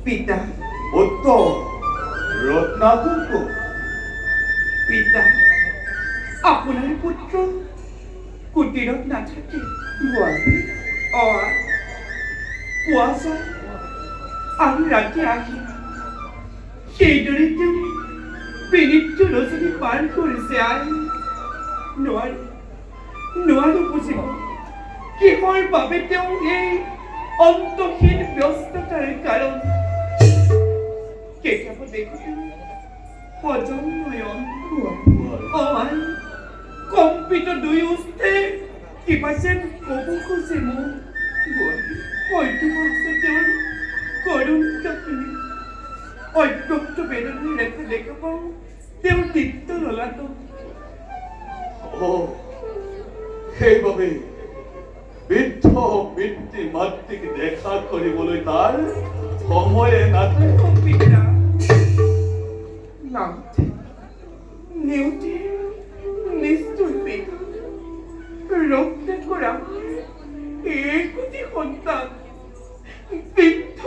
পিতা উত্তম ৰত্নাকৰ পিতা আপনাৰ পুত্ৰ কুটিৰত নাথাকে পুৱা যায় আৰু ৰাতি আহি সেইদৰে তেওঁ পিনিত ৰচনী পাৰ কৰিছে আৰু নোৱাৰো বুজিব কিহৰ বাবে তেওঁ এই অন্তহীন ব্যস্ততাৰ কাৰণ কেতিয়াবা দেখো হজম নয়ন কম্পিত দুই উস্তে কিবা যেন ক'ব খুঁজে মোক হয়তো আছে তেওঁৰ করুণ কাহিনী অত্যন্ত বেদনার রেখা দেখা পাও তেওঁ নিত্য ললাত সেইভাবে বৃদ্ধ পিতৃ মাতৃক দেখা কৰিবলৈ তাৰ সময়ে নাথাকে নেউটি নিষ্ঠুৰ পিতা ৰক্তে কৰা একটি সন্তান বৃদ্ধ